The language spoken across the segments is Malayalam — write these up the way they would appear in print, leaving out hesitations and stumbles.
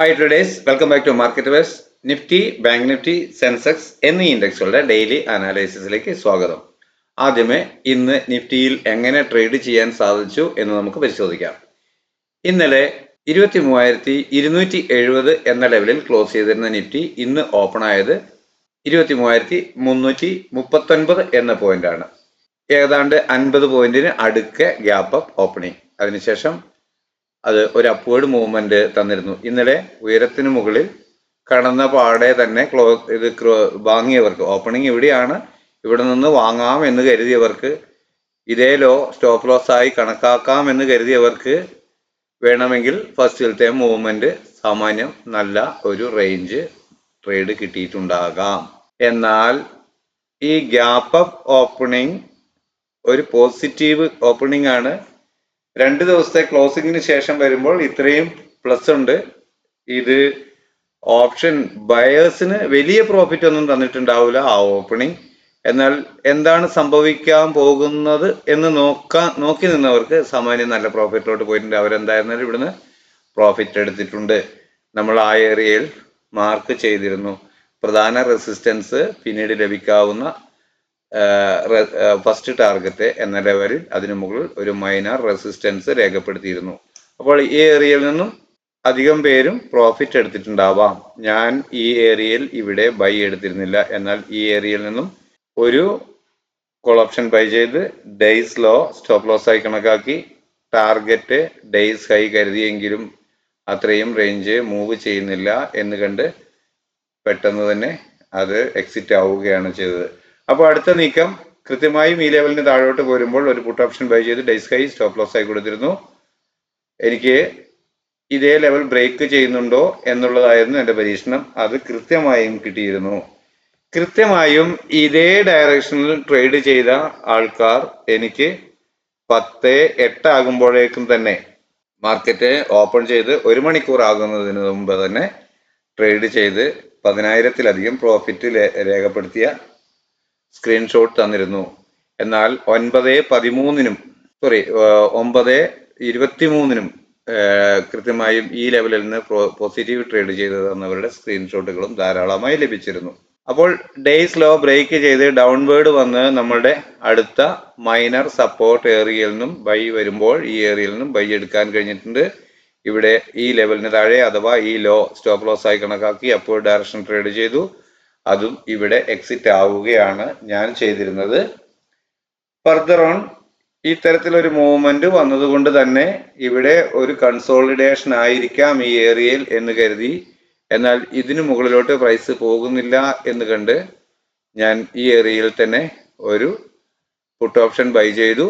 Hi traders, welcome back to market verse. Nifty, bank Nifty, Sensex എന്നീ ഇൻഡെക്സുകളുടെ ഡെയിലി അനാലിസിസിലേക്ക് സ്വാഗതം. ആദ്യമേ ഇന്ന് നിഫ്റ്റിയിൽ എങ്ങനെ ട്രേഡ് ചെയ്യാൻ സാധിച്ചു എന്ന് നമുക്ക് പരിശോധിക്കാം. ഇന്നലെ 23,270 എന്ന ലെവലിൽ ക്ലോസ് ചെയ്തിരുന്ന നിഫ്റ്റി ഇന്ന് ഓപ്പൺ ആയത് 23,339 എന്ന പോയിന്റാണ്. ഏതാണ്ട് 50 പോയിന്റിന് അടുക്കെ ഗ്യാപ്പ് അപ്പ് ഓപ്പണിംഗ്. അതിനുശേഷം അത് ഒരു അപ്വേർഡ് മൂവ്മെന്റ് തന്നിരുന്നു. ഇന്നലെ ഉയരത്തിന് മുകളിൽ കടന്ന പാടെ തന്നെ വാങ്ങിയവർക്ക് ഓപ്പണിംഗ് ഇവിടെയാണ്, ഇവിടെ നിന്ന് വാങ്ങാം എന്ന് കരുതിയവർക്ക്, ഇതേ ലോ സ്റ്റോപ്പ് ലോസ് ആയി കണക്കാക്കാം എന്ന് കരുതിയവർക്ക് വേണമെങ്കിൽ ഫസ്റ്റിലത്തെ മൂവ്മെന്റ് സാമാന്യം നല്ല ഒരു റേഞ്ച് ട്രേഡ് കിട്ടിയിട്ടുണ്ടാകാം. എന്നാൽ ഈ ഗ്യാപ്പ് അപ്പ് ഓപ്പണിംഗ് ഒരു പോസിറ്റീവ് ഓപ്പണിംഗ് ആണ്. 2 ദിവസത്തെ ക്ലോസിംഗിന് ശേഷം വരുമ്പോൾ ഇത്രയും പ്ലസ് ഉണ്ട്. ഇത് ഓപ്ഷൻ ബയേഴ്സിന് വലിയ പ്രോഫിറ്റ് ഒന്നും തന്നിട്ടുണ്ടാവില്ല ആ ഓപ്പണിംഗ്. എന്നാൽ എന്താണ് സംഭവിക്കാൻ പോകുന്നത് എന്ന് നോക്കി നിന്നവർക്ക് സാമാന്യം നല്ല പ്രോഫിറ്റിലോട്ട് പോയിട്ടുണ്ട്. അവരെന്തായിരുന്നാലും ഇവിടുന്ന് പ്രോഫിറ്റ് എടുത്തിട്ടുണ്ട്. നമ്മൾ ആ ഏരിയയിൽ മാർക്ക് ചെയ്തിരുന്നു. പ്രധാന റെസിസ്റ്റൻസ് പിന്നീട് ലഭിക്കാവുന്ന ഫസ്റ്റ് ടാർഗറ്റ് എന്ന ലെവലിൽ അതിനു മുകളിൽ ഒരു മൈനർ റെസിസ്റ്റൻസ് രേഖപ്പെടുത്തിയിരുന്നു. അപ്പോൾ ഈ ഏരിയയിൽ നിന്നും അധികം പേരും പ്രോഫിറ്റ് എടുത്തിട്ടുണ്ടാവാം. ഞാൻ ഈ ഏരിയയിൽ ഇവിടെ ബൈ എടുത്തിരുന്നില്ല. എന്നാൽ ഈ ഏരിയയിൽ നിന്നും ഒരു കോൾ ഓപ്ഷൻ ബൈ ചെയ്ത് ഡേയ്സ് ലോ സ്റ്റോപ്പ് ലോസ് ആയി കണക്കാക്കി ടാർഗറ്റ് ഡേയ്സ് ഹൈ കരുതിയെങ്കിലും അത്രയും റേഞ്ച് മൂവ് ചെയ്യുന്നില്ല എന്ന് കണ്ട് പെട്ടെന്ന് തന്നെ അത് എക്സിറ്റ് ആവുകയാണ് ചെയ്തത്. അപ്പോൾ അടുത്ത നീക്കം കൃത്യമായും ഈ ലെവലിന് താഴോട്ട് പോരുമ്പോൾ ഒരു പുട്ട് ഓപ്ഷൻ ബൈ ചെയ്ത് ഡേയ്സ് ഹൈ സ്റ്റോപ്പ് ലോസ് ആയി കൊടുത്തിരുന്നു. എനിക്ക് ഇതേ ലെവൽ ബ്രേക്ക് ചെയ്യുന്നുണ്ടോ എന്നുള്ളതായിരുന്നു എൻ്റെ പരീക്ഷണം. അത് കൃത്യമായും കിട്ടിയിരുന്നു. കൃത്യമായും ഇതേ ഡയറക്ഷനിൽ ട്രേഡ് ചെയ്ത ആൾക്കാർ എനിക്ക് 10:08 ആകുമ്പോഴേക്കും തന്നെ മാർക്കറ്റ് ഓപ്പൺ ചെയ്ത് 1 മണിക്കൂർ ആകുന്നതിന് മുമ്പ് തന്നെ ട്രേഡ് ചെയ്ത് 10,000-ലധികം പ്രോഫിറ്റ് രേഖപ്പെടുത്തിയ സ്ക്രീൻഷോട്ട് തന്നിരുന്നു. എന്നാൽ 9:23 കൃത്യമായും ഈ ലെവലിൽ നിന്ന് പോസിറ്റീവ് ട്രേഡ് ചെയ്ത് തന്നവരുടെ സ്ക്രീൻഷോട്ടുകളും ധാരാളമായി ലഭിച്ചിരുന്നു. അപ്പോൾ ഡേയ്സ് ലോ ബ്രേക്ക് ചെയ്ത് ഡൗൺവേർഡ് വന്ന് നമ്മളുടെ അടുത്ത മൈനർ സപ്പോർട്ട് ഏരിയയിൽ നിന്നും ബൈ വരുമ്പോൾ ഈ ഏരിയയിൽ നിന്നും ബൈ എടുക്കാൻ കഴിഞ്ഞിട്ടുണ്ട്. ഇവിടെ ഈ ലെവലിന് താഴെ അഥവാ ഈ ലോ സ്റ്റോപ്പ് ലോസ് ആയി കണക്കാക്കി അപ്വേർഡ് ഡയറക്ഷൻ ട്രേഡ് ചെയ്തു. അതും ഇവിടെ എക്സിറ്റ് ആവുകയാണ് ഞാൻ ചെയ്തിരുന്നത്. ഫർദർ ഓൺ ഈ തരത്തിലൊരു മൂവ്മെന്റ് വന്നതുകൊണ്ട് തന്നെ ഇവിടെ ഒരു കൺസോളിഡേഷൻ ആയിരിക്കാം ഈ ഏരിയയിൽ എന്ന് കരുതി. എന്നാൽ ഇതിനു മുകളിലോട്ട് പ്രൈസ് പോകുന്നില്ല എന്ന് കണ്ട് ഞാൻ ഈ ഏരിയയിൽ തന്നെ ഒരു പുട്ട് ഓപ്ഷൻ ബൈ ചെയ്തു.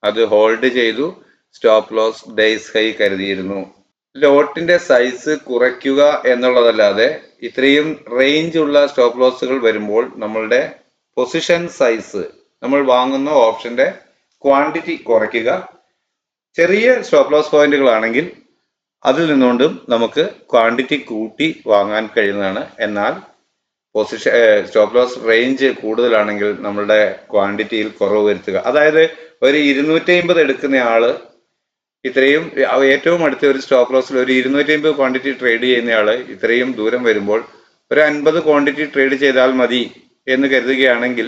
അത് ഹോൾഡ് ചെയ്തു. സ്റ്റോപ്പ് ലോസ് ഡേയ്സ് ഹൈ കരുതിയിരുന്നു. ലോട്ടിന്റെ സൈസ് കുറയ്ക്കുക എന്നുള്ളതല്ലാതെ ഇത്രയും റേഞ്ച് ഉള്ള സ്റ്റോപ്പ് ലോസുകൾ വരുമ്പോൾ നമ്മളുടെ പൊസിഷൻ സൈസ്, നമ്മൾ വാങ്ങുന്ന ഓപ്ഷന്റെ ക്വാണ്ടിറ്റി കുറയ്ക്കുക. ചെറിയ സ്റ്റോപ്പ് ലോസ് പോയിന്റുകളാണെങ്കിൽ അതിൽ നിന്നുകൊണ്ടും നമുക്ക് ക്വാണ്ടിറ്റി കൂട്ടി വാങ്ങാൻ കഴിയുന്നതാണ്. എന്നാൽ സ്റ്റോപ്പ് ലോസ് റേഞ്ച് കൂടുതലാണെങ്കിൽ നമ്മളുടെ ക്വാണ്ടിറ്റിയിൽ കുറവ് വരുത്തുക. അതായത് ഒരു 250 എടുക്കുന്ന ആള് ഇത്രയും ഏറ്റവും അടുത്ത ഒരു സ്റ്റോപ്പ് ലോസിൽ ഒരു 250 ക്വാണ്ടിറ്റി ട്രേഡ് ചെയ്യുന്നയാള് ഇത്രയും ദൂരം വരുമ്പോൾ ഒരു 50 ക്വാണ്ടിറ്റി ട്രേഡ് ചെയ്താൽ മതി എന്ന് കരുതുകയാണെങ്കിൽ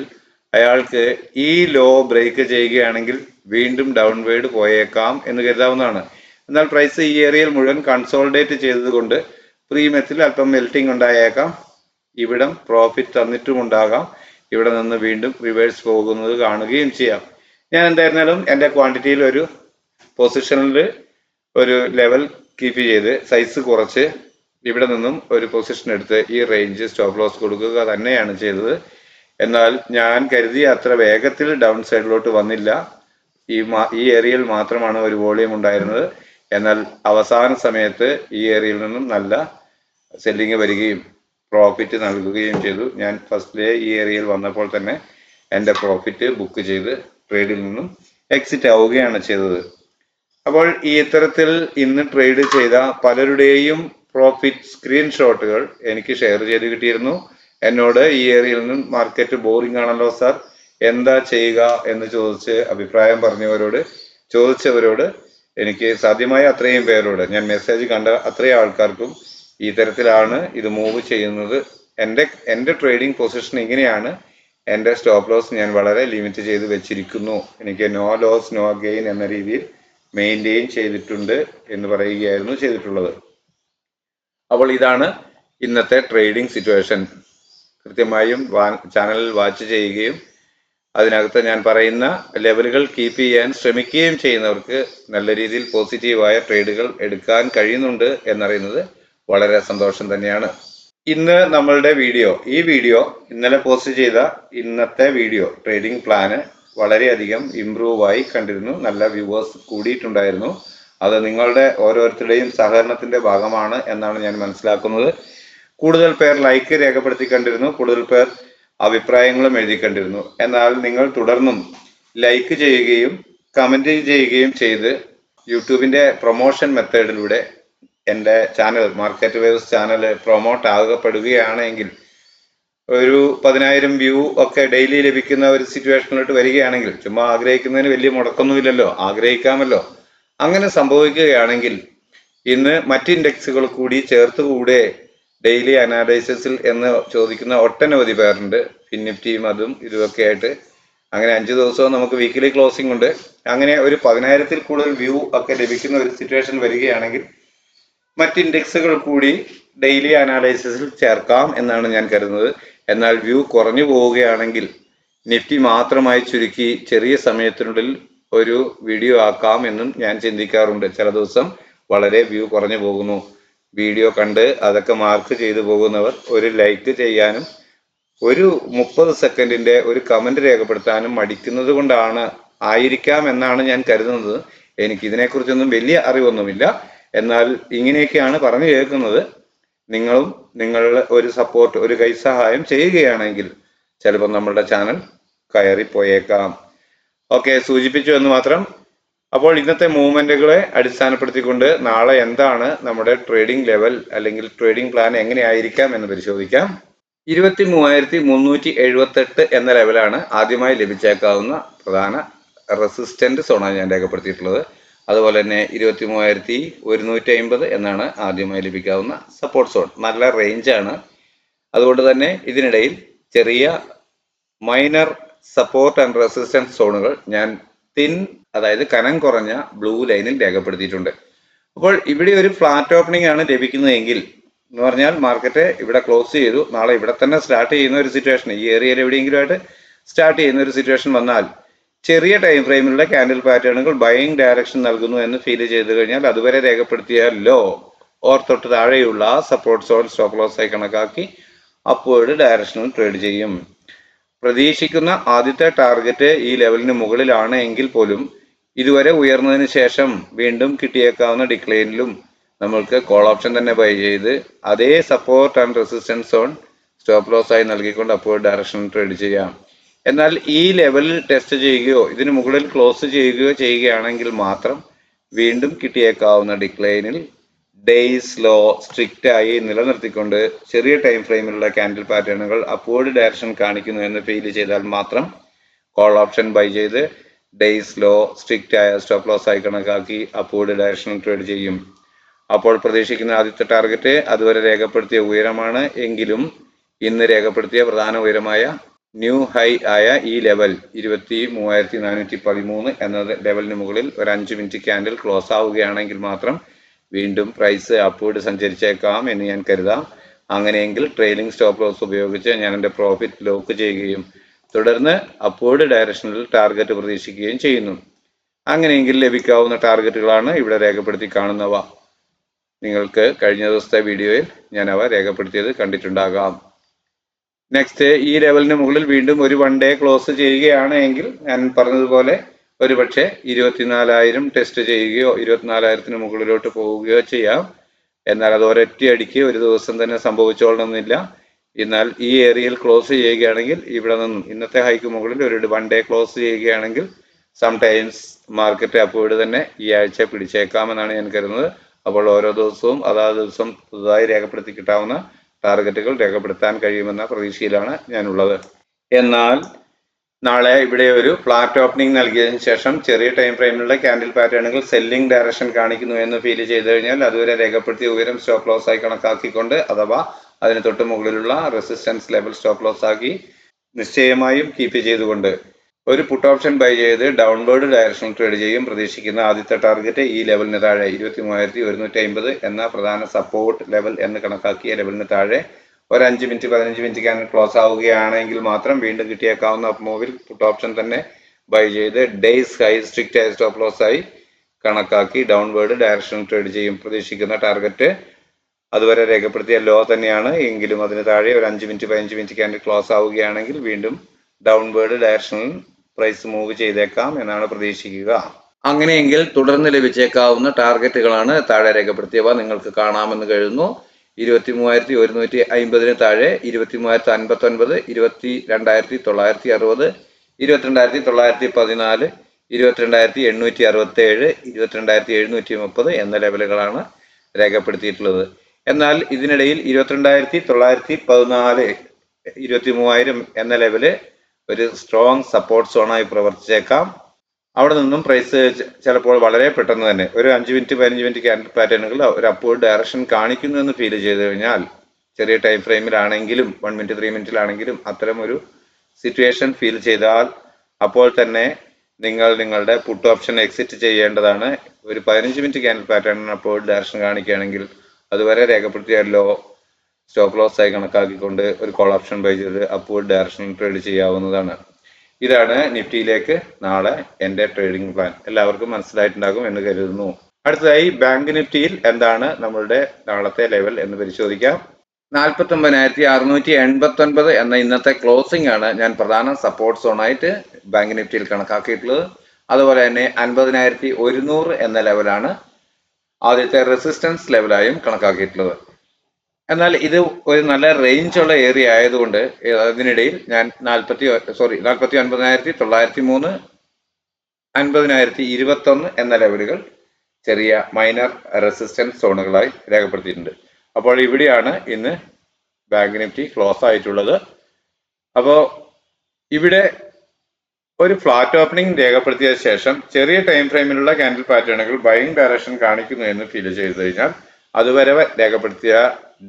അയാൾക്ക് ഈ ലോ ബ്രേക്ക് ചെയ്യുകയാണെങ്കിൽ വീണ്ടും ഡൗൺവേർഡ് പോയേക്കാം എന്ന് കരുതാവുന്നതാണ്. എന്നാൽ പ്രൈസ് ഈ ഏരിയയിൽ മുഴുവൻ കൺസോളിഡേറ്റ് ചെയ്തതുകൊണ്ട് പ്രീമിയത്തിൽ അല്പം മെൽറ്റിംഗ് ഉണ്ടായേക്കാം. ഇവിടം പ്രോഫിറ്റ് തന്നിട്ടും ഉണ്ടാകാം. ഇവിടെ നിന്ന് വീണ്ടും റിവേഴ്സ് പോകുന്നത് കാണുകയും ചെയ്യാം. ഞാൻ എന്തായിരുന്നാലും എൻ്റെ ക്വാണ്ടിറ്റിയിൽ ഒരു പൊസിഷനിൽ ഒരു ലെവൽ കീപ്പ് ചെയ്ത് സൈസ് കുറച്ച് ഇവിടെ നിന്നും ഒരു പൊസിഷൻ എടുത്ത് ഈ റേഞ്ച് സ്റ്റോപ്പ് ലോസ് കൊടുക്കുക തന്നെയാണ് ചെയ്തത്. എന്നാൽ ഞാൻ കരുതിയ അത്ര വേഗത്തിൽ ഡൗൺ സൈഡിലോട്ട് വന്നില്ല. ഈ ഏരിയയിൽ മാത്രമാണ് ഒരു വോളിയം ഉണ്ടായിരുന്നത്. എന്നാൽ അവസാന സമയത്ത് ഈ ഏരിയയിൽ നിന്നും നല്ല സെല്ലിങ് വരികയും പ്രോഫിറ്റ് നൽകുകയും ചെയ്തു. ഞാൻ ഫസ്റ്റിലെ ഈ ഏരിയയിൽ വന്നപ്പോൾ തന്നെ എൻ്റെ പ്രോഫിറ്റ് ബുക്ക് ചെയ്ത് ട്രേഡിൽ നിന്നും എക്സിറ്റ് ആവുകയാണ് ചെയ്തത്. അപ്പോൾ ഈ ഇത്തരത്തിൽ ഇന്ന് ട്രേഡ് ചെയ്ത പലരുടെയും പ്രോഫിറ്റ് സ്ക്രീൻഷോട്ടുകൾ എനിക്ക് ഷെയർ ചെയ്ത് കിട്ടിയിരുന്നു. എന്നോട് ഈ ഏരിയയിൽ നിന്നും മാർക്കറ്റ് ബോറിംഗ് ആണല്ലോ സാർ, എന്താ ചെയ്യുക എന്ന് ചോദിച്ച് അഭിപ്രായം ചോദിച്ചവരോട് എനിക്ക് സാധ്യമായ അത്രയും പേരോട് ഞാൻ മെസ്സേജ് കണ്ട അത്രയും ആൾക്കാർക്കും ഈ തരത്തിലാണ് ഇത് മൂവ് ചെയ്യുന്നത്. എൻ്റെ ട്രേഡിംഗ് പൊസിഷൻ ഇങ്ങനെയാണ്. എൻ്റെ സ്റ്റോപ്പ് ലോസ് ഞാൻ വളരെ ലിമിറ്റ് ചെയ്ത് വെച്ചിരിക്കുന്നു. എനിക്ക് നോ ലോസ് നോ ഗെയിൻ എന്ന രീതിയിൽ മെയിൻറ്റെയിൻ ചെയ്തിട്ടുണ്ട് എന്ന് പറയുകയായിരുന്നു ചെയ്തിട്ടുള്ളത്. അപ്പോൾ ഇതാണ് ഇന്നത്തെ ട്രേഡിംഗ് സിറ്റുവേഷൻ. കൃത്യമായും ചാനൽ വാച്ച് ചെയ്യുകയും അതിനകത്ത് ഞാൻ പറയുന്ന ലെവലുകൾ കീപ്പ് ചെയ്യാൻ ശ്രമിക്കുകയും ചെയ്യുന്നവർക്ക് നല്ല രീതിയിൽ പോസിറ്റീവായ ട്രേഡുകൾ എടുക്കാൻ കഴിയുന്നുണ്ട് എന്നറിയുന്നത് വളരെ സന്തോഷം തന്നെയാണ്. ഇന്ന് നമ്മളുടെ ഈ വീഡിയോ ഇന്നലെ പോസ്റ്റ് ചെയ്ത ഇന്നത്തെ വീഡിയോ ട്രേഡിംഗ് പ്ലാന് വളരെയധികം ഇംപ്രൂവ് ആയി കണ്ടിരുന്നു. നല്ല വ്യൂവേഴ്സ് കൂടിയിട്ടുണ്ടായിരുന്നു. അത് നിങ്ങളുടെ ഓരോരുത്തരുടെയും സഹകരണത്തിന്റെ ഭാഗമാണ് എന്നാണ് ഞാൻ മനസ്സിലാക്കുന്നത്. കൂടുതൽ പേർ ലൈക്ക് രേഖപ്പെടുത്തി കണ്ടിരുന്നു, കൂടുതൽ പേർ അഭിപ്രായങ്ങളും എഴുതി കണ്ടിരുന്നു. എന്നാൽ നിങ്ങൾ തുടർന്നും ലൈക്ക് ചെയ്യുകയും കമന്റ് ചെയ്യുകയും ചെയ്ത് യൂട്യൂബിന്റെ പ്രൊമോഷൻ മെത്തേഡിലൂടെ എൻ്റെ channel market waves channel promote ആകപ്പെടുകയാണെങ്കിൽ ഒരു 10,000 വ്യൂ ഒക്കെ ഡെയിലി ലഭിക്കുന്ന ഒരു സിറ്റുവേഷനിലോട്ട് വരികയാണെങ്കിൽ, ചുമ്മാ ആഗ്രഹിക്കുന്നതിന് വലിയ മുടക്കൊന്നുമില്ലല്ലോ, ആഗ്രഹിക്കാമല്ലോ. അങ്ങനെ സംഭവിക്കുകയാണെങ്കിൽ ഇന്ന് മറ്റ് ഇൻഡെക്സുകൾ കൂടി ചേർത്തുകൂടെ ഡെയിലി അനാലിസിസിൽ എന്ന് ചോദിക്കുന്ന ഒട്ടനവധി പേരുണ്ട്. ഫിൻനിഫ്റ്റിയും അതും ഇതുമൊക്കെ ആയിട്ട് അങ്ങനെ 5 ദിവസവും നമുക്ക് വീക്കിലി ക്ലോസിംഗ് ഉണ്ട്. അങ്ങനെ ഒരു 10,000-ൽ കൂടുതൽ വ്യൂ ഒക്കെ ലഭിക്കുന്ന ഒരു സിറ്റുവേഷൻ വരികയാണെങ്കിൽ മറ്റ് ഇൻഡെക്സുകൾ കൂടി ഡെയിലി അനാലിസിസിൽ ചേർക്കാം എന്നാണ് ഞാൻ കരുതുന്നത്. എന്നാൽ വ്യൂ കുറഞ്ഞു പോവുകയാണെങ്കിൽ നിഫ്റ്റി മാത്രമായി ചുരുക്കി ചെറിയ സമയത്തിനുള്ളിൽ ഒരു വീഡിയോ ആക്കാം എന്നും ഞാൻ ചിന്തിക്കാറുണ്ട്. ചില ദിവസം വളരെ വ്യൂ കുറഞ്ഞു പോകുന്നു. വീഡിയോ കണ്ട് അതൊക്കെ മാർക്ക് ചെയ്തു പോകുന്നവർ ഒരു ലൈക്ക് ചെയ്യാനും ഒരു 30 സെക്കൻഡിന്റെ ഒരു കമന്റ് രേഖപ്പെടുത്താനും മടിക്കുന്നത് കൊണ്ടാണ് ആയിരിക്കാം എന്നാണ് ഞാൻ കരുതുന്നത്. എനിക്ക് ഇതിനെക്കുറിച്ചൊന്നും വലിയ അറിവൊന്നുമില്ല. എന്നാൽ ഇങ്ങനെയൊക്കെയാണ് പറഞ്ഞു കേൾക്കുന്നത്. നിങ്ങളും നിങ്ങളുടെ ഒരു സപ്പോർട്ട്, ഒരു കൈസഹായം ചെയ്യുകയാണെങ്കിൽ ചിലപ്പോൾ നമ്മളുടെ ചാനൽ കയറിപ്പോയേക്കാം. ഓക്കെ, സൂചിപ്പിച്ചു എന്ന് മാത്രം. അപ്പോൾ ഇന്നത്തെ മൂവ്മെന്റുകളെ അടിസ്ഥാനപ്പെടുത്തിക്കൊണ്ട് നാളെ എന്താണ് നമ്മുടെ ട്രേഡിംഗ് ലെവൽ അല്ലെങ്കിൽ ട്രേഡിംഗ് പ്ലാൻ എങ്ങനെയായിരിക്കാം എന്ന് പരിശോധിക്കാം. 23,378 എന്ന ലെവലാണ് ആദ്യമായി ലഭിച്ചേക്കാവുന്ന പ്രധാന റെസിസ്റ്റന്റ് സോണാണ് ഞാൻ രേഖപ്പെടുത്തിയിട്ടുള്ളത്. അതുപോലെ തന്നെ 23,150 എന്നാണ് ആദ്യമായി ലഭിക്കാവുന്ന സപ്പോർട്ട് സോൺ. നല്ല റേഞ്ചാണ്. അതുകൊണ്ട് തന്നെ ഇതിനിടയിൽ ചെറിയ മൈനർ സപ്പോർട്ട് ആൻഡ് റെസിസ്റ്റൻസ് സോണുകൾ ഞാൻ അതായത് കനം കുറഞ്ഞ ബ്ലൂ ലൈനിൽ രേഖപ്പെടുത്തിയിട്ടുണ്ട്. അപ്പോൾ ഇവിടെ ഒരു ഫ്ലാറ്റ് ഓപ്പണിംഗ് ആണ് ലഭിക്കുന്നതെങ്കിൽ എന്ന് പറഞ്ഞാൽ മാർക്കറ്റ് ഇവിടെ ക്ലോസ് ചെയ്തു, നാളെ ഇവിടെ തന്നെ സ്റ്റാർട്ട് ചെയ്യുന്ന ഒരു സിറ്റുവേഷൻ, ഈ ഏരിയയിൽ എവിടെയെങ്കിലും ആയിട്ട് സ്റ്റാർട്ട് ചെയ്യുന്ന ഒരു സിറ്റുവേഷൻ വന്നാൽ ചെറിയ ടൈം ഫ്രെയിമിലുള്ള ക്യാൻഡിൽ പാറ്റേണുകൾ ബൈയിങ് ഡയറക്ഷൻ നൽകുന്നു എന്ന് ഫീൽ ചെയ്ത് കഴിഞ്ഞാൽ അതുവരെ രേഖപ്പെടുത്തിയ ലോ ഓർ തൊട്ട് താഴെയുള്ള സപ്പോർട്ട് സോൺ സ്റ്റോപ്പ് ലോസ് ആയി കണക്കാക്കി അപ്വേർഡ് ഡയറക്ഷനിൽ ട്രേഡ് ചെയ്യും. പ്രതീക്ഷിക്കുന്ന ആദ്യത്തെ ടാർഗറ്റ് ഈ ലെവലിന് മുകളിലാണ് എങ്കിൽ പോലും ഇതുവരെ ഉയർന്നതിന് ശേഷം വീണ്ടും കിട്ടിയേക്കാവുന്ന ഡിക്ലൈനിലും നമ്മൾക്ക് കോൾ ഓപ്ഷൻ തന്നെ ബൈ ചെയ്ത് അതേ support and resistance zone stop loss ആയി നൽകിക്കൊണ്ട് അപ്വേർഡ് ഡയറക്ഷനിൽ ട്രേഡ് ചെയ്യാം. എന്നാൽ ഈ ലെവലിൽ ടെസ്റ്റ് ചെയ്യുകയോ ഇതിന് മുകളിൽ ക്ലോസ് ചെയ്യുകയോ ചെയ്യുകയാണെങ്കിൽ മാത്രം വീണ്ടും കിട്ടിയേക്കാവുന്ന ഡിക്ലൈനിൽ ഡേയ്സ് ലോ സ്ട്രിക്റ്റ് ആയി നിലനിർത്തിക്കൊണ്ട് ചെറിയ ടൈം ഫ്രെയിമിലുള്ള ക്യാൻഡിൽ പാറ്റേണുകൾ അപ്വേർഡ് ഡയറക്ഷൻ കാണിക്കുന്നു എന്ന് ഫീൽ ചെയ്താൽ മാത്രം കോൾ ഓപ്ഷൻ ബൈ ചെയ്ത് ഡേയ്സ് ലോ സ്ട്രിക്റ്റ് ആയ സ്റ്റോപ്പ് ലോസ് ആയി കണക്കാക്കി അപ്വേർഡ് ഡയറക്ഷനിൽ ട്രേഡ് ചെയ്യും. അപ്പോൾ പ്രതീക്ഷിക്കുന്ന ആദ്യത്തെ ടാർഗറ്റ് അതുവരെ രേഖപ്പെടുത്തിയ ഉയരമാണ് എങ്കിലും ഇന്ന് രേഖപ്പെടുത്തിയ പ്രധാന ഉയരമായ ന്യൂ ഹൈ ആയ ഈ ലെവൽ 23,413 എന്ന ലെവലിന് മുകളിൽ ഒരു 5 മിനിറ്റ് ക്യാൻഡിൽ ക്ലോസ് ആവുകയാണെങ്കിൽ മാത്രം വീണ്ടും പ്രൈസ് അപ്വേർഡ് സഞ്ചരിച്ചേക്കാം എന്ന് ഞാൻ കരുതാം. അങ്ങനെയെങ്കിൽ ട്രെയിലിംഗ് സ്റ്റോപ്പ് ലോസ് ഉപയോഗിച്ച് ഞാൻ എൻ്റെ പ്രോഫിറ്റ് ലോക്ക് ചെയ്യുകയും തുടർന്ന് അപ്വേർഡ് ഡയറക്ഷനിൽ ടാർഗറ്റ് പ്രതീക്ഷിക്കുകയും ചെയ്യുന്നു. അങ്ങനെയെങ്കിൽ ലഭിക്കാവുന്ന ടാർഗറ്റുകളാണ് ഇവിടെ രേഖപ്പെടുത്തി കാണുന്നവ. നിങ്ങൾക്ക് കഴിഞ്ഞ ദിവസത്തെ വീഡിയോയിൽ ഞാൻ അവ രേഖപ്പെടുത്തിയത് കണ്ടിട്ടുണ്ടാകാം. നെക്സ്റ്റ്, ഈ ലെവലിന് മുകളിൽ വീണ്ടും ഒരു 1 ഡേ ക്ലോസ് ചെയ്യുകയാണ് എങ്കിൽ ഞാൻ പറഞ്ഞതുപോലെ ഒരുപക്ഷെ 24,000 ടെസ്റ്റ് ചെയ്യുകയോ 24,000-ന് മുകളിലോട്ട് പോവുകയോ ചെയ്യാം. എന്നാൽ അത് ഒരൊറ്റയടിക്ക് ഒരു ദിവസം തന്നെ സംഭവിച്ചോളണമെന്നില്ല. എന്നാൽ ഈ ഏരിയയിൽ ക്ലോസ് ചെയ്യുകയാണെങ്കിൽ ഇവിടെ നിന്നും ഇന്നത്തെ ഹൈക്ക് മുകളിൽ ഒരു 1 ഡേ ക്ലോസ് ചെയ്യുകയാണെങ്കിൽ സംടൈംസ് മാർക്കറ്റ് അപ്വേർഡ് തന്നെ ഈ ആഴ്ച പിടിച്ചേക്കാമെന്നാണ് ഞാൻ കരുതുന്നത്. അപ്പോൾ ഓരോ ദിവസവും അതാത് ദിവസം പുതുതായി രേഖപ്പെടുത്തി കിട്ടാവുന്ന ടാർഗറ്റുകൾ രേഖപ്പെടുത്താൻ കഴിയുമെന്ന പ്രതീക്ഷയിലാണ് ഞാനുള്ളത്. എന്നാൽ നാളെ ഇവിടെ ഒരു ഫ്ലാറ്റ് ഓപ്പണിംഗ് നൽകിയതിനു ശേഷം ചെറിയ ടൈം ഫ്രെയിമിലുള്ള ക്യാൻഡിൽ പാറ്റേണുകൾ സെല്ലിംഗ് ഡയറക്ഷൻ കാണിക്കുന്നു എന്ന് ഫീൽ ചെയ്തു കഴിഞ്ഞാൽ അതുവരെ രേഖപ്പെടുത്തിയ ഉയരം സ്റ്റോപ്പ് ലോസ് ആയി കണക്കാക്കിക്കൊണ്ട് അഥവാ അതിന് തൊട്ട് മുകളിലുള്ള റെസിസ്റ്റൻസ് ലെവൽ സ്റ്റോപ്പ് ലോസ് ആക്കി നിശ്ചയമായും കീപ്പ് ചെയ്തുകൊണ്ട് ഒരു പുട്ട് ഓപ്ഷൻ ബൈ ചെയ്ത് ഡൗൺവേർഡ് ഡയറക്ഷൻ ട്രേഡ് ചെയ്യും. പ്രതീക്ഷിക്കുന്ന ആദ്യത്തെ ടാർഗറ്റ് ഈ ലെവലിന് താഴെ 23,150 എന്ന പ്രധാന സപ്പോർട്ട് ലെവൽ എന്ന് കണക്കാക്കിയ ലെവലിന് താഴെ ഒരു 5 മിനിറ്റ് 15 മിനിറ്റ് ക്യാൻഡിൽ ക്ലോസ് ആവുകയാണെങ്കിൽ മാത്രം വീണ്ടും കിട്ടിയേക്കാവുന്ന അപ്പ് മൂവിൽ പുട്ട് ഓപ്ഷൻ തന്നെ ബൈ ചെയ്ത് ഡേയ്സ് ഹൈ സ്ട്രിക്റ്റ് ആയി സ്റ്റോപ്പ് ലോസ് ആയി കണക്കാക്കി ഡൗൺവേർഡ് ഡയറക്ഷൻ ട്രേഡ് ചെയ്യും. പ്രതീക്ഷിക്കുന്ന ടാർഗറ്റ് അതുവരെ രേഖപ്പെടുത്തിയ ലോ തന്നെയാണ് എങ്കിലും അതിന് താഴെ ഒരു 5 മിനിറ്റ് 15 മിനിറ്റ് ക്യാൻഡിൽ ക്ലോസ് ആവുകയാണെങ്കിൽ വീണ്ടും ഡൗൺവേർഡ് ഡയറക്ഷനിൽ പ്രൈസ് മൂവ് ചെയ്തേക്കാം എന്നാണ് പ്രതീക്ഷിക്കുക. അങ്ങനെയെങ്കിൽ തുടർന്ന് ലഭിച്ചേക്കാവുന്ന ടാർഗറ്റുകളാണ് താഴെ രേഖപ്പെടുത്തിയവ. നിങ്ങൾക്ക് കാണാമെന്ന് കരുതുന്നു. 23,150 താഴെ 23,059, 22,960, 22,914, 22,867, 22,730 എന്ന ലെവലുകളാണ് രേഖപ്പെടുത്തിയിട്ടുള്ളത്. എന്നാൽ ഇതിനിടയിൽ 22,914, 23,000 എന്ന ലെവല് ഒരു സ്ട്രോങ് സപ്പോർട്ട് സോണായി പ്രവർത്തിച്ചേക്കാം. അവിടെ നിന്നും പ്രൈസ് ചിലപ്പോൾ വളരെ പെട്ടെന്ന് തന്നെ ഒരു 5 മിനിറ്റ് 15 മിനിറ്റ് ക്യാൻഡിൽ പാറ്റേണുകൾ ഒരു അപ്വേർഡ് ഡയറക്ഷൻ കാണിക്കുന്നു എന്ന് ഫീൽ ചെയ്ത് കഴിഞ്ഞാൽ ചെറിയ ടൈം ഫ്രെയിമിലാണെങ്കിലും 1 മിനിറ്റ് 3 മിനിറ്റിലാണെങ്കിലും അത്തരം ഒരു സിറ്റുവേഷൻ ഫീൽ ചെയ്താൽ അപ്പോൾ തന്നെ നിങ്ങൾ നിങ്ങളുടെ പുട്ട് ഓപ്ഷൻ എക്സിറ്റ് ചെയ്യേണ്ടതാണ്. ഒരു 15 minute candle pattern upward direction കാണിക്കുകയാണെങ്കിൽ അതുവരെ രേഖപ്പെടുത്തിയ ലോ സ്റ്റോപ്പ് ലോസ് ആയി കണക്കാക്കിക്കൊണ്ട് ഒരു കോൾ ഓപ്ഷൻ ബൈ ചെയ്ത് അപ്വേർഡ് ഡയറക്ഷൻ ട്രേഡ് ചെയ്യാവുന്നതാണ്. ഇതാണ് നിഫ്റ്റിയിലേക്ക് നാളെ എൻ്റെ ട്രേഡിംഗ് പ്ലാൻ. എല്ലാവർക്കും മനസ്സിലായിട്ടുണ്ടാകും എന്ന് കരുതുന്നു. അടുത്തതായി ബാങ്ക് നിഫ്റ്റിയിൽ എന്താണ് നമ്മളുടെ നാളത്തെ ലെവൽ എന്ന് പരിശോധിക്കാം. 49,689 എന്ന ഇന്നത്തെ ക്ലോസിംഗ് ആണ് ഞാൻ പ്രധാന സപ്പോർട്ട് സോണായിട്ട് ബാങ്ക് നിഫ്റ്റിയിൽ കണക്കാക്കിയിട്ടുള്ളത്. അതുപോലെ തന്നെ 50,100 എന്ന ലെവലാണ് ആദ്യത്തെ റെസിസ്റ്റൻസ് ലെവലായും കണക്കാക്കിയിട്ടുള്ളത്. എന്നാൽ ഇത് ഒരു നല്ല റേഞ്ച് ഉള്ള ഏരിയ ആയതുകൊണ്ട് അതിനിടയിൽ ഞാൻ 49,903, 50,021 എന്ന ലെവലുകൾ ചെറിയ മൈനർ റെസിസ്റ്റൻസ് സോണുകളായി രേഖപ്പെടുത്തിയിട്ടുണ്ട്. അപ്പോൾ ഇവിടെയാണ് ഇന്ന് ബാങ്ക് നിഫ്റ്റി ക്ലോസ് ആയിട്ടുള്ളത്. അപ്പോൾ ഇവിടെ ഒരു ഫ്ലാറ്റ് ഓപ്പണിംഗ് രേഖപ്പെടുത്തിയ ശേഷം ചെറിയ ടൈം ഫ്രെയിമിലുള്ള ക്യാൻഡിൽ പാറ്റേണുകൾ ബൈയിങ് ഡയറക്ഷൻ കാണിക്കുന്നു എന്ന് ഫീൽ ചെയ്തു കഴിഞ്ഞാൽ അതുവരെ രേഖപ്പെടുത്തിയ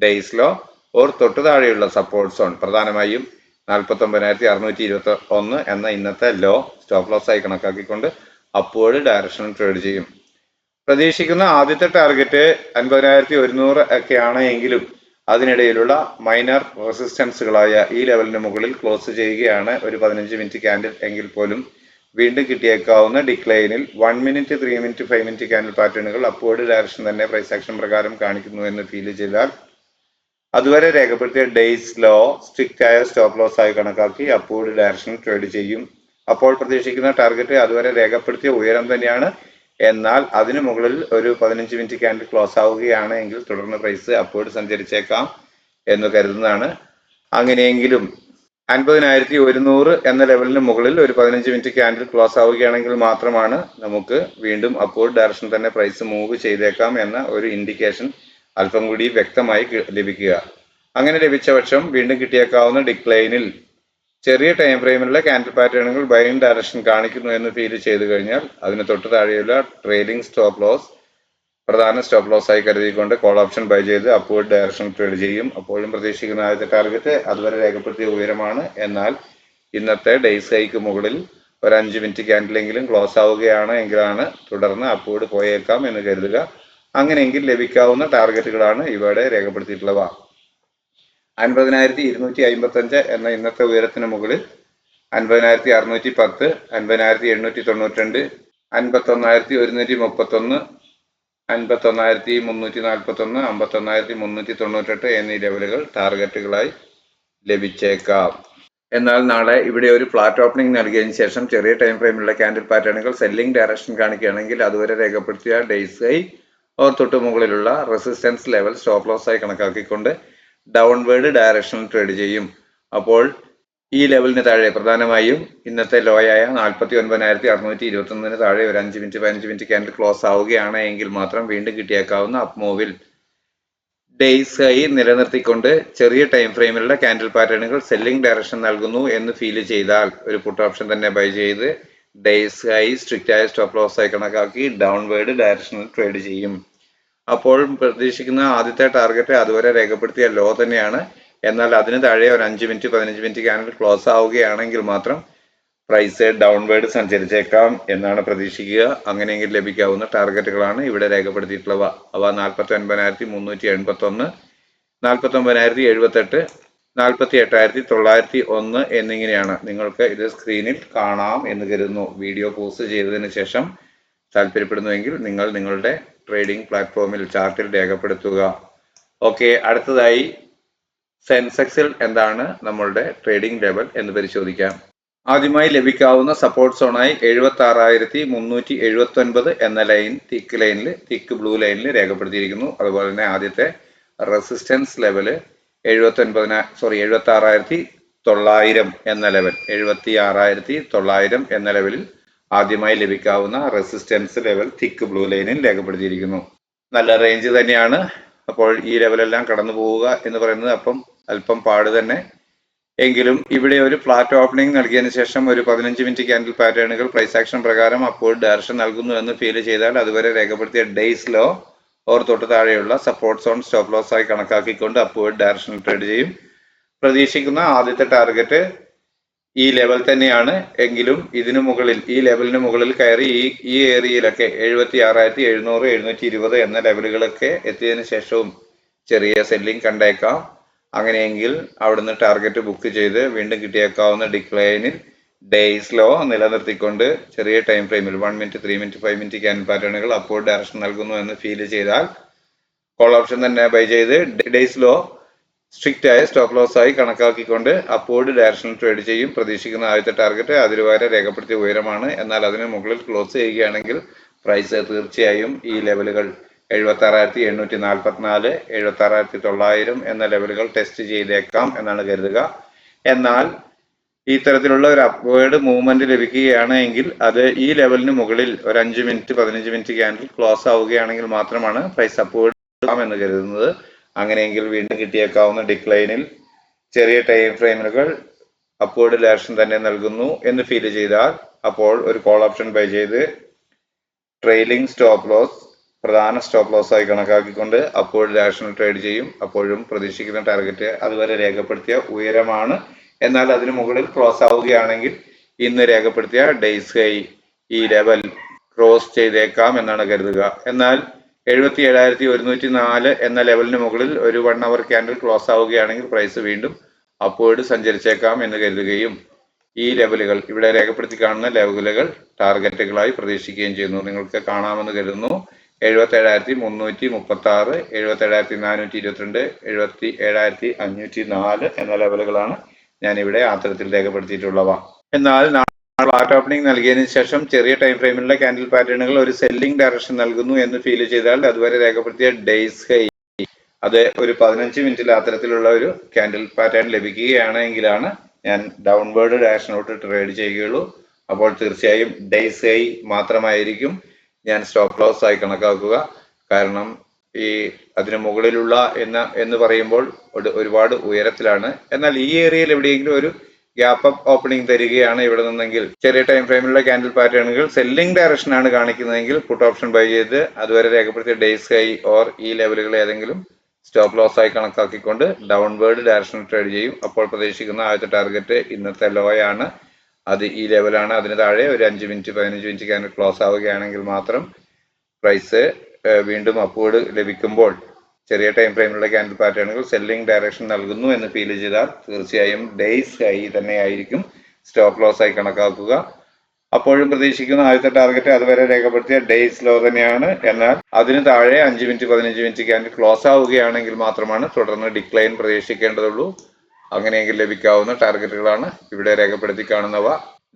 ഡേയ്സിലോ ഓർ തൊട്ടു താഴെയുള്ള സപ്പോർട്ട് സോൺ പ്രധാനമായും 49,621 എന്ന ഇന്നത്തെ ലോ സ്റ്റോപ്പ് ലോസ് ആയി കണക്കാക്കിക്കൊണ്ട് അപ്വേർഡ് ഡയറക്ഷൻ ട്രേഡ് ചെയ്യും. പ്രതീക്ഷിക്കുന്ന ആദ്യത്തെ ടാർഗറ്റ് 50,100 ഒക്കെയാണ് എങ്കിലും അതിനിടയിലുള്ള മൈനർ റെസിസ്റ്റൻസുകളായ ഈ ലെവലിന് മുകളിൽ ക്ലോസ് ചെയ്യുകയാണ് ഒരു 15 മിനിറ്റ് ക്യാൻഡിൽ എങ്കിൽ പോലും വീണ്ടും കിട്ടിയേക്കാവുന്ന ഡിക്ലൈനിൽ 1 മിനിറ്റ് 3 മിനിറ്റ് 5 മിനിറ്റ് ക്യാൻഡിൽ പാറ്റേണുകൾ അപ്വേർഡ് ഡയറക്ഷൻ തന്നെ പ്രൈസ് ആക്ഷൻ പ്രകാരം കാണിക്കുന്നു എന്ന് ഫീൽ ചെയ്താൽ അതുവരെ രേഖപ്പെടുത്തിയ ഡേയ്സ് ലോ സ്ട്രിക്റ്റ് ആയ സ്റ്റോപ്പ് ലോസ് ആയി കണക്കാക്കി അപ്വേർഡ് ഡയറക്ഷൻ ട്രേഡ് ചെയ്യും. അപ്പോൾ പ്രതീക്ഷിക്കുന്ന ടാർഗറ്റ് അതുവരെ രേഖപ്പെടുത്തിയ ഉയരം തന്നെയാണ്. എന്നാൽ അതിനു മുകളിൽ ഒരു 15 മിനിറ്റ് ക്യാൻഡിൽ ക്ലോസ് ആവുകയാണ് എങ്കിൽ തുടർന്ന് പ്രൈസ് അപ്വേർഡ് സഞ്ചരിച്ചേക്കാം എന്ന് കരുതുന്നതാണ്. അങ്ങനെയെങ്കിലും 50,100 എന്ന ലെവലിന് മുകളിൽ ഒരു 15 മിനിറ്റ് ക്യാൻഡിൽ ക്ലോസ് ആവുകയാണെങ്കിൽ മാത്രമാണ് നമുക്ക് വീണ്ടും അപ്വേർഡ് ഡയറക്ഷൻ തന്നെ പ്രൈസ് മൂവ് ചെയ്തേക്കാം എന്ന ഒരു ഇൻഡിക്കേഷൻ അല്പം കൂടി വ്യക്തമായി ലഭിക്കുക. അങ്ങനെ ലഭിച്ച പക്ഷം വീണ്ടും കിട്ടിയേക്കാവുന്ന ഡിക്ലൈനിൽ ചെറിയ ടൈം ഫ്രെയിമിലുള്ള ക്യാൻഡിൽ പാറ്റേണുകൾ ബൈയിങ് ഡയറക്ഷൻ കാണിക്കുന്നു എന്ന് ഫീൽ ചെയ്തു കഴിഞ്ഞാൽ അതിന് തൊട്ട് താഴെയുള്ള ട്രെയിലിംഗ് സ്റ്റോപ്പ് ലോസ് പ്രധാന സ്റ്റോപ്പ് ലോസ് ആയി കരുതിക്കൊണ്ട് കോൾ ഓപ്ഷൻ ബൈ ചെയ്ത് അപ്വേർഡ് ഡയറക്ഷൻ ട്രേഡ് ചെയ്യും. അപ്പോഴും പ്രതീക്ഷിക്കുന്ന ആദ്യത്തെ ടാർഗറ്റ് അതുവരെ രേഖപ്പെടുത്തിയ ഉയരമാണ്. എന്നാൽ ഇന്നത്തെ ഡേയ്സ് ഹൈക്ക് മുകളിൽ ഒരു 5 മിനിറ്റ് ക്യാൻഡിലെങ്കിലും ക്ലോസ് ആവുകയാണ് എങ്കിലാണ് തുടർന്ന് അപ്വേർഡ് പോയേക്കാം എന്ന് കരുതുക. അങ്ങനെയെങ്കിൽ ലഭിക്കാവുന്ന ടാർഗറ്റുകളാണ് ഇവിടെ രേഖപ്പെടുത്തിയിട്ടുള്ളവ. 50,255 എന്ന ഇന്നത്തെ ഉയരത്തിന് മുകളിൽ 50,610, 50,892, 51,131, 51,341, 51,398 എന്നീ ലെവലുകൾ ടാർഗറ്റുകളായി ലഭിച്ചേക്കാം. എന്നാൽ നാളെ ഇവിടെ ഒരു ഫ്ലാറ്റ് ഓപ്പണിംഗ് നൽകിയതിനു ശേഷം ചെറിയ ടൈം ഫ്രെയിമിലുള്ള ക്യാൻഡിൽ പാറ്റേണുകൾ സെല്ലിംഗ് ഡയറക്ഷൻ കാണിക്കുകയാണെങ്കിൽ അതുവരെ രേഖപ്പെടുത്തിയ ഡേയ്സ് ഹൈ ഓർ തൊട്ടു മുകളിലുള്ള റെസിസ്റ്റൻസ് ലെവൽ സ്റ്റോപ്പ് ലോസ് ആയി കണക്കാക്കിക്കൊണ്ട് ഡൗൺവേർഡ് ഡയറക്ഷൻ ട്രേഡ് ചെയ്യും. അപ്പോൾ ഈ ലെവലിന് താഴെ പ്രധാനമായും ഇന്നത്തെ ലോയായ 49,621 താഴെ ഒരു 5 മിനിറ്റ് 15 മിനിറ്റ് ക്യാൻഡിൽ ക്ലോസ് ആവുകയാണ് എങ്കിൽ മാത്രം വീണ്ടും കിട്ടിയേക്കാവുന്ന അപ്പ് മൂവിൽ ഡേയ്സ് ഹൈ നിലനിർത്തിക്കൊണ്ട് ചെറിയ ടൈം ഫ്രെയിമിലുള്ള ക്യാൻഡിൽ പാറ്റേണുകൾ സെല്ലിംഗ് ഡയറക്ഷൻ നൽകുന്നു എന്ന് ഫീൽ ചെയ്താൽ ഒരു പുട്ട് ഓപ്ഷൻ തന്നെ ബൈ ചെയ്ത് ഡേയ്സ് ഹൈ സ്ട്രിക്റ്റ് ആയ സ്റ്റോപ്പ് ലോസ് ആയി കണക്കാക്കി ഡൗൺവേർഡ് ഡയറക്ഷനിൽ ട്രേഡ് ചെയ്യും. അപ്പോൾ പ്രതീക്ഷിക്കുന്ന ആദ്യത്തെ ടാർഗറ്റ് അതുവരെ രേഖപ്പെടുത്തിയ ലോ തന്നെയാണ്. എന്നാൽ അതിന് താഴെ ഒരു 5 മിനിറ്റ് 15 മിനിറ്റ് ക്യാൻഡിൽ ക്ലോസ് ആവുകയാണെങ്കിൽ മാത്രം പ്രൈസ് ഡൗൺവേർഡ് സഞ്ചരിച്ചേക്കാം എന്നാണ് പ്രതീക്ഷിക്കുക. അങ്ങനെയെങ്കിൽ ലഭിക്കാവുന്ന ടാർഗറ്റുകളാണ് ഇവിടെ രേഖപ്പെടുത്തിയിട്ടുള്ളവ. അവ 49,381, 49,078, 48,901 എന്നിങ്ങനെയാണ്. നിങ്ങൾക്ക് ഇത് സ്ക്രീനിൽ കാണാം എന്ന് കരുതുന്നു. വീഡിയോ പോസ്റ്റ് ചെയ്തതിന് ശേഷം താല്പര്യപ്പെടുന്നുവെങ്കിൽ നിങ്ങൾ നിങ്ങളുടെ ട്രേഡിംഗ് പ്ലാറ്റ്ഫോമിൽ ചാർട്ടിൽ രേഖപ്പെടുത്തുക. ഓക്കെ, അടുത്തതായി സെൻസെക്സിൽ എന്താണ് നമ്മളുടെ ട്രേഡിംഗ് ലെവൽ എന്ന് പരിശോധിക്കാം. ആദ്യമായി ലഭിക്കാവുന്ന സപ്പോർട്ട് സോണായി 76,379 എന്ന ലൈൻ തിക്ക് ബ്ലൂ ലൈനിൽ രേഖപ്പെടുത്തിയിരിക്കുന്നു. അതുപോലെ തന്നെ ആദ്യത്തെ റെസിസ്റ്റൻസ് ലെവല് 76,900 എന്ന ലെവൽ, 76,900 എന്ന ലെവലിൽ ആദ്യമായി ലഭിക്കാവുന്ന റെസിസ്റ്റൻസ് ലെവൽ തിക്ക് ബ്ലൂ ലൈനിൽ രേഖപ്പെടുത്തിയിരിക്കുന്നു. നല്ല റേഞ്ച് തന്നെയാണ്. അപ്പോൾ ഈ ലെവലെല്ലാം കടന്നു പോവുക എന്ന് പറയുന്നത് അല്പം പാട് തന്നെ. എങ്കിലും ഇവിടെ ഒരു ഫ്ലാറ്റ് ഓപ്പണിംഗ് നൽകിയതിനു ശേഷം ഒരു 15 മിനിറ്റ് ക്യാൻഡിൽ പാറ്റേണുകൾ പ്രൈസ് ആക്ഷൻ പ്രകാരം അപ്വേർഡ് ഡയറക്ഷൻ നൽകുന്നു എന്ന് ഫീൽ ചെയ്താൽ അതുവരെ രേഖപ്പെടുത്തിയ ഡേയ്സ് ലോ ഓർ തൊട്ട് താഴെയുള്ള സപ്പോർട്ട് സോൺ സ്റ്റോപ്പ് ലോസ് ആയി കണക്കാക്കിക്കൊണ്ട് അപ്വേർഡ് ഡയറക്ഷനിൽ ട്രേഡ് ചെയ്യും. പ്രതീക്ഷിക്കുന്ന ആദ്യത്തെ ടാർഗറ്റ് ഈ ലെവൽ തന്നെയാണ്. എങ്കിലും ഇതിനു മുകളിൽ, ഈ ലെവലിന് മുകളിൽ കയറി ഈ ഏരിയയിലൊക്കെ 76,700, 720 എന്ന ലെവലുകളൊക്കെ എത്തിയതിനു ശേഷവും ചെറിയ സെല്ലിംഗ് കണ്ടേക്കാം. അങ്ങനെയെങ്കിൽ അവിടുന്ന് ടാർഗറ്റ് ബുക്ക് ചെയ്ത് വീണ്ടും കിട്ടിയേക്കാവുന്ന ഡിക്ലൈനിൽ ഡേയ്സ് ലോ നിലനിർത്തിക്കൊണ്ട് ചെറിയ ടൈം ഫ്രെയിമിൽ 1 മിനിറ്റ്, 3 മിനിറ്റ്, 5 മിനിറ്റ് ക്യാൻഡിൽ പാറ്റേണുകൾ അപ്വേർഡ് ഡയറക്ഷൻ നൽകുന്നു എന്ന് ഫീൽ ചെയ്താൽ കോൾ ഓപ്ഷൻ തന്നെ ബൈ ചെയ്ത് ഡേയ്സ് ലോ സ്ട്രിക്റ്റ് ആയ സ്റ്റോപ്പ് ലോസ് ആയി കണക്കാക്കിക്കൊണ്ട് അപ്വേർഡ് ഡയറക്ഷനിൽ ട്രേഡ് ചെയ്യും. പ്രതീക്ഷിക്കുന്ന ആദ്യത്തെ ടാർഗറ്റ് അതിരുവരെ രേഖപ്പെടുത്തിയ ഉയരമാണ്. എന്നാൽ അതിന് മുകളിൽ ക്ലോസ് ചെയ്യുകയാണെങ്കിൽ പ്രൈസ് തീർച്ചയായും ഈ ലെവലുകൾ 76,844, 76,900 എന്ന ലെവലുകൾ ടെസ്റ്റ് ചെയ്തേക്കാം എന്നാണ് കരുതുക. എന്നാൽ ഇത്തരത്തിലുള്ള ഒരു അപ്വേർഡ് മൂവ്മെന്റ് ലഭിക്കുകയാണ് എങ്കിൽ അത് ഈ ലെവലിന് മുകളിൽ ഒരു 5 മിനിറ്റ് 15 മിനിറ്റ് ക്യാൻഡിൽ ക്ലോസ് ആവുകയാണെങ്കിൽ മാത്രമാണ് പ്രൈസ് അപ്വേർഡ് എന്ന് കരുതുന്നത്. അങ്ങനെയെങ്കിൽ വീണ്ടും കിട്ടിയേക്കാവുന്ന ഡിക്ലൈനിൽ ചെറിയ ടൈം ഫ്രെയിമുകൾ അപ്വേർഡ് ഡയറക്ഷൻ തന്നെ നൽകുന്നു എന്ന് ഫീൽ ചെയ്താൽ അപ്പോൾ ഒരു കോൾ ഓപ്ഷൻ ബൈ ചെയ്ത് ട്രെയിലിംഗ് സ്റ്റോപ്പ് ലോസ് പ്രധാന സ്റ്റോപ്പ് ലോസ് ആയി കണക്കാക്കിക്കൊണ്ട് അപ്വേർഡ് ഡയറക്ഷനിൽ ട്രേഡ് ചെയ്യും. അപ്പോഴും പ്രതീക്ഷിക്കുന്ന ടാർഗറ്റ് അതുവരെ രേഖപ്പെടുത്തിയ ഉയരമാണ്. എന്നാൽ അതിന് മുകളിൽ ക്ലോസ് ആവുകയാണെങ്കിൽ ഇന്ന് രേഖപ്പെടുത്തിയ ഡേയ്സ് ഹൈ ഈ ലെവൽ ക്രോസ് ചെയ്തേക്കാം എന്നാണ് കരുതുക. എന്നാൽ 77,104 എന്ന ലെവലിന് മുകളിൽ ഒരു 1 അവർ ക്യാൻഡിൽ ക്ലോസ് ആവുകയാണെങ്കിൽ പ്രൈസ് വീണ്ടും അപ്വേർഡ് സഞ്ചരിച്ചേക്കാം എന്ന് കരുതുകയും ഈ ലെവലുകൾ ഇവിടെ രേഖപ്പെടുത്തി കാണുന്ന ലെവലുകൾ ടാർഗറ്റുകളായി പ്രതീക്ഷിക്കുകയും ചെയ്യുന്നു. നിങ്ങൾക്ക് കാണാമെന്ന് കരുതുന്നു. 77,336, 77,422, 77,504 എന്ന ലെവലുകളാണ് ഞാൻ ഇവിടെ അത്തരത്തിൽ രേഖപ്പെടുത്തിയിട്ടുള്ളവ. എന്നാൽ ഫ്ലാറ്റ് ഓപ്പണിംഗ് നൽകിയതിനു ശേഷം ചെറിയ ടൈം ഫ്രെയിമിലുള്ള ക്യാൻഡിൽ പാറ്റേണുകൾ ഒരു സെല്ലിംഗ് ഡയറക്ഷൻ നൽകുന്നു എന്ന് ഫീൽ ചെയ്താൽ അതുവരെ രേഖപ്പെടുത്തിയ ഡേയ്സ് ഹൈ അത് ഒരു 15 മിനിറ്റിൽ അത്തരത്തിലുള്ള ഒരു ക്യാൻഡിൽ പാറ്റേൺ ലഭിക്കുകയാണെങ്കിലാണ് ഞാൻ ഡൗൺവേർഡ് ഡയറക്ഷനോട്ട് ട്രേഡ് ചെയ്യുകയുള്ളൂ. അപ്പോൾ തീർച്ചയായും ഡേയ്സ് ഹൈ മാത്രമായിരിക്കും ഞാൻ സ്റ്റോപ്പ് ലോസ് ആയി കണക്കാക്കുക. കാരണം ഈ അതിന് മുകളിലുള്ള എന്ന് പറയുമ്പോൾ ഒരുപാട് ഉയരത്തിലാണ്. എന്നാൽ ഈ ഏരിയയിൽ എവിടെയെങ്കിലും ഒരു ഗ്യാപ്പ് അപ്പ് ഓപ്പണിംഗ് തരികയാണ് ഇവിടെ നിന്നെങ്കിൽ ചെറിയ ടൈം ഫ്രെയിമിലുള്ള ക്യാൻഡിൽ പാറ്റേണുകൾ സെല്ലിംഗ് ഡയറക്ഷൻ ആണ് കാണിക്കുന്നതെങ്കിൽ പുട്ട് ഓപ്ഷൻ ബൈ ചെയ്ത് അതുവരെ രേഖപ്പെടുത്തിയ ഡേയ്സ് ഹൈ ഓർ ഈ ലെവലുകൾ ഏതെങ്കിലും സ്റ്റോപ്പ് ലോസ് ആയി കണക്കാക്കിക്കൊണ്ട് ഡൗൺവേർഡ് ഡയറക്ഷനിൽ ട്രേഡ് ചെയ്യും. അപ്പോൾ പ്രതീക്ഷിക്കുന്ന ആദ്യത്തെ ടാർഗറ്റ് ഇന്നത്തെ ലോ ആണ്, അത് ഈ ലെവലാണ്. അതിന് താഴെ ഒരു 5 മിനിറ്റ് 15 മിനിറ്റ് ക്യാൻഡിൽ ക്ലോസ് ആവുകയാണെങ്കിൽ മാത്രം പ്രൈസ് വീണ്ടും അപ്വേർഡ് ലഭിക്കുമ്പോൾ ചെറിയ ടൈം ഫ്രെയിമിലുള്ള ക്യാൻഡിൽ പാറ്റേണുകൾ സെല്ലിംഗ് ഡയറക്ഷൻ നൽകുന്നു എന്ന് ഫീൽ ചെയ്താൽ തീർച്ചയായും ഡേയ്സ് ഹൈ തന്നെയായിരിക്കും സ്റ്റോപ്പ് ലോസ് ആയി കണക്കാക്കുക. അപ്പോഴും പ്രതീക്ഷിക്കുന്ന ആദ്യത്തെ ടാർഗറ്റ് അതുവരെ രേഖപ്പെടുത്തിയ ഡേയ്സ് ലോ തന്നെയാണ്. എന്നാൽ അതിന് താഴെ 5 മിനിറ്റ് 15 മിനിറ്റ് ക്യാൻഡിൽ ക്ലോസ് ആവുകയാണെങ്കിൽ മാത്രമാണ് തുടർന്ന് ഡിക്ലൈൻ പ്രതീക്ഷിക്കേണ്ടതുള്ളൂ. അങ്ങനെയെങ്കിൽ ലഭിക്കാവുന്ന ടാർഗറ്റുകളാണ് ഇവിടെ രേഖപ്പെടുത്തി കാണുന്നവ.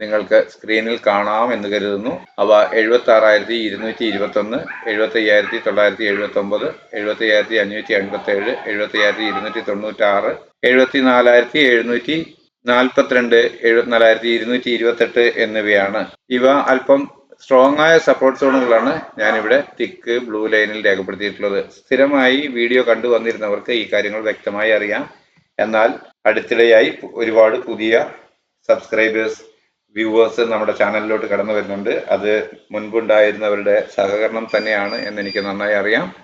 നിങ്ങൾക്ക് സ്ക്രീനിൽ കാണാം എന്ന് കരുതുന്നു. അവ 76,221, 75,979, 75,587, 75,296, 74,742, 74,228 എന്നിവയാണ്. ഇവ അല്പം സ്ട്രോങ് ആയ സപ്പോർട്ട് സോണുകളാണ് ഞാനിവിടെ തിക്ക് ബ്ലൂ ലൈനിൽ രേഖപ്പെടുത്തിയിട്ടുള്ളത്. സ്ഥിരമായി വീഡിയോ കണ്ടു വന്നിരുന്നവർക്ക് ഈ കാര്യങ്ങൾ വ്യക്തമായി അറിയാം. എന്നാൽ അടുത്തിടെയായി ഒരുപാട് പുതിയ സബ്സ്ക്രൈബേഴ്സ് വ്യൂവേഴ്സ് നമ്മുടെ ചാനലിലോട്ട് കടന്നു വരുന്നുണ്ട്. അത് മുൻപുണ്ടായിരുന്നവരുടെ സഹകരണം തന്നെയാണ് എന്ന് എനിക്ക് നന്നായി അറിയാം.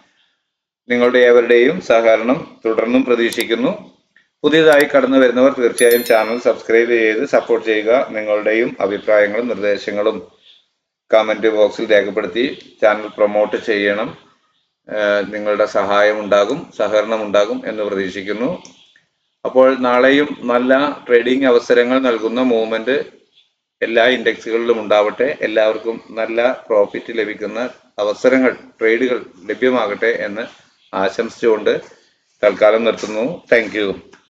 നിങ്ങളുടെ ഏവരുടെയും സഹകരണം തുടർന്നും പ്രതീക്ഷിക്കുന്നു. പുതിയതായി കടന്നു വരുന്നവർ തീർച്ചയായും ചാനൽ സബ്സ്ക്രൈബ് ചെയ്ത് സപ്പോർട്ട് ചെയ്യുക. നിങ്ങളുടെയും അഭിപ്രായങ്ങളും നിർദ്ദേശങ്ങളും കമന്റ് ബോക്സിൽ രേഖപ്പെടുത്തി ചാനൽ പ്രൊമോട്ട് ചെയ്യണം. നിങ്ങളുടെ സഹായം ഉണ്ടാകും, സഹകരണം ഉണ്ടാകും എന്ന് പ്രതീക്ഷിക്കുന്നു. അപ്പോൾ നാളെയും നല്ല ട്രേഡിംഗ് അവസരങ്ങൾ നൽകുന്ന മൂവ്മെന്റ് എല്ലാ ഇൻഡെക്സുകളിലും ഉണ്ടാവട്ടെ. എല്ലാവർക്കും നല്ല പ്രോഫിറ്റ് ലഭിക്കുന്ന അവസരങ്ങൾ, ട്രേഡുകൾ ലഭ്യമാകട്ടെ എന്ന് ആശംസിച്ചുകൊണ്ട് തൽക്കാലം നിർത്തുന്നു. Thank you.